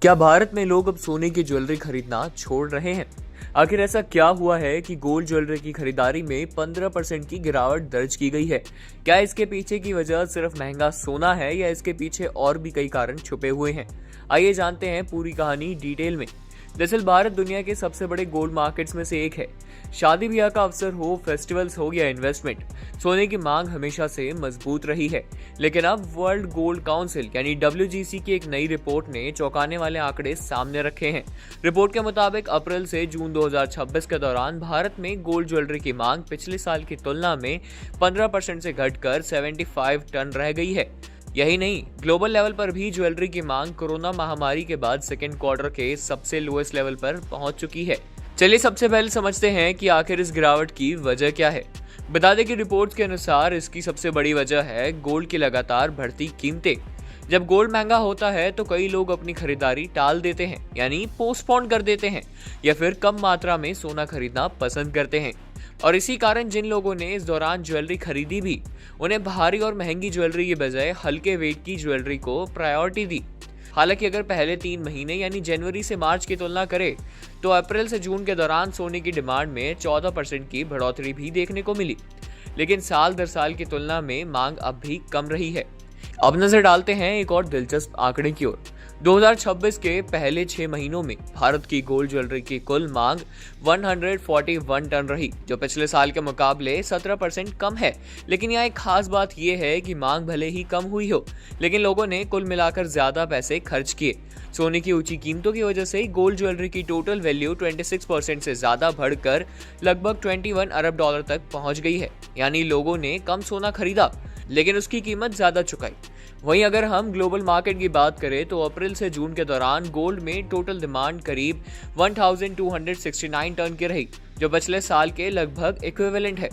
क्या भारत में लोग अब सोने की ज्वेलरी खरीदना छोड़ रहे हैं? आखिर ऐसा क्या हुआ है कि गोल्ड ज्वेलरी की खरीदारी में 15% की गिरावट दर्ज की गई है? क्या इसके पीछे की वजह सिर्फ महंगा सोना है या इसके पीछे और भी कई कारण छुपे हुए हैं? आइए जानते हैं पूरी कहानी डिटेल में। दरअसल भारत दुनिया के सबसे बड़े गोल्ड मार्केट्स में से एक है। शादी ब्याह का अवसर हो, फेस्टिवल्स हो या इन्वेस्टमेंट, सोने की मांग हमेशा से मजबूत रही है। लेकिन अब वर्ल्ड गोल्ड काउंसिल यानी WGC की एक नई रिपोर्ट ने चौंकाने वाले आंकड़े सामने रखे हैं। रिपोर्ट के मुताबिक अप्रैल से जून 2026 के दौरान भारत में गोल्ड ज्वेलरी की मांग पिछले साल की तुलना में 15% से घटकर 75 टन रह गई है। यही नहीं, ग्लोबल लेवल पर भी ज्वेलरी की मांग कोरोना महामारी के बाद सेकेंड क्वार्टर के सबसे लोएस्ट लेवल पर पहुंच चुकी है। चलिए सबसे पहले समझते हैं कि आखिर इस गिरावट की वजह क्या है। बता दें कि रिपोर्ट्स के अनुसार इसकी सबसे बड़ी वजह है गोल्ड की लगातार बढ़ती कीमतें। जब गोल्ड महंगा होता है तो कई लोग अपनी खरीदारी टाल देते हैं, यानी पोस्टपोन कर देते हैं या फिर कम मात्रा में सोना खरीदना पसंद करते हैं। और इसी कारण जिन लोगों ने इस दौरान ज्वेलरी खरीदी भी, उन्हें भारी और महंगी ज्वेलरी के बजाय हल्के वेट की ज्वेलरी को प्रायोरिटी दी। हालांकि अगर पहले 3 महीने यानी जनवरी से मार्च की तुलना करें तो अप्रैल से जून के दौरान सोने की डिमांड में 14% की बढ़ोतरी भी देखने को मिली। लेकिन साल दर साल की तुलना में मांग अब भी कम रही है। अब नजर डालते हैं एक और दिलचस्प आंकड़े की ओर। 2026 के पहले 6 महीनों में भारत की गोल्ड ज्वेलरी की कुल मांग 141 टन रही, जो पिछले साल के मुकाबले 17% कम है। लेकिन यहाँ एक खास बात यह है कि मांग भले ही कम हुई हो, लेकिन लोगों ने कुल मिलाकर ज्यादा पैसे खर्च किए। सोने की ऊंची कीमतों की वजह से गोल्ड ज्वेलरी की टोटल वैल्यू 26% से ज्यादा बढ़कर लगभग 21 अरब डॉलर तक पहुंच गई है। यानी लोगों ने कम सोना खरीदा लेकिन उसकी कीमत ज्यादा चुकाई। वहीं अगर हम ग्लोबल मार्केट की बात करें तो अप्रैल से जून के दौरान गोल्ड में टोटल डिमांड करीब 1269 टन की रही, जो पिछले साल के लगभग इक्विवेलेंट है।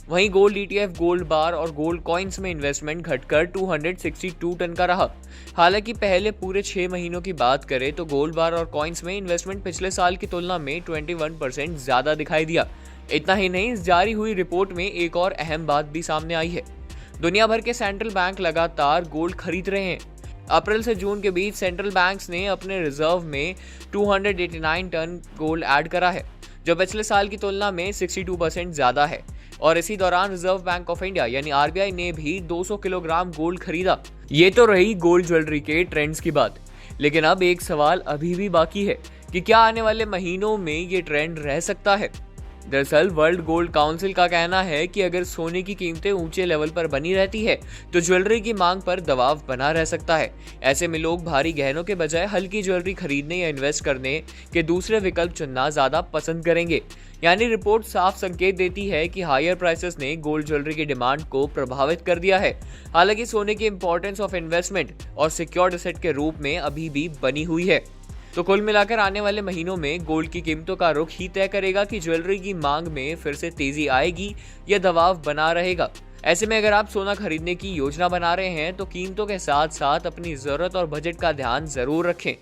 वहीं गोल्ड ETF, गोल्ड बार और गोल्ड कॉइन्स में इन्वेस्टमेंट घटकर 262 टन का रहा। हालांकि पहले पूरे 6 महीनों की बात करें तो गोल्ड बार और कॉइन्स में इन्वेस्टमेंट पिछले साल की तुलना में 21% ज्यादा दिखाई दिया। इतना ही नहीं, इस जारी हुई रिपोर्ट में एक और अहम बात भी सामने आई है। दुनिया भर के सेंट्रल बैंक लगातार गोल्ड खरीद रहे हैं। अप्रैल से जून के बीच सेंट्रल बैंक्स ने अपने रिजर्व में 289 टन गोल्ड ऐड करा है, जो पिछले साल की तुलना में 62% ज्यादा है। और इसी दौरान रिजर्व बैंक ऑफ इंडिया यानी RBI ने भी 200 किलोग्राम गोल्ड खरीदा। ये तो रही गोल्ड ज्वेलरी के ट्रेंड्स की बात। लेकिन अब एक सवाल अभी भी बाकी है कि क्या आने वाले महीनों में ये ट्रेंड रह सकता है। दरअसल वर्ल्ड गोल्ड काउंसिल का कहना है कि अगर सोने की कीमतें ऊंचे लेवल पर बनी रहती है तो ज्वेलरी की मांग पर दबाव बना रह सकता है। ऐसे में लोग भारी गहनों के बजाय हल्की ज्वेलरी खरीदने या इन्वेस्ट करने के दूसरे विकल्प चुनना ज्यादा पसंद करेंगे। यानी रिपोर्ट साफ संकेत देती है कि हायर प्राइसेस ने गोल्ड ज्वेलरी की डिमांड को प्रभावित कर दिया है। हालांकि सोने की इंपॉर्टेंस ऑफ इन्वेस्टमेंट और सिक्योर्ड एसेट के रूप में अभी भी बनी हुई है। तो कुल मिलाकर आने वाले महीनों में गोल्ड की कीमतों का रुख ही तय करेगा कि ज्वेलरी की मांग में फिर से तेजी आएगी या दबाव बना रहेगा। ऐसे में अगर आप सोना खरीदने की योजना बना रहे हैं तो कीमतों के साथ साथ अपनी जरूरत और बजट का ध्यान जरूर रखें।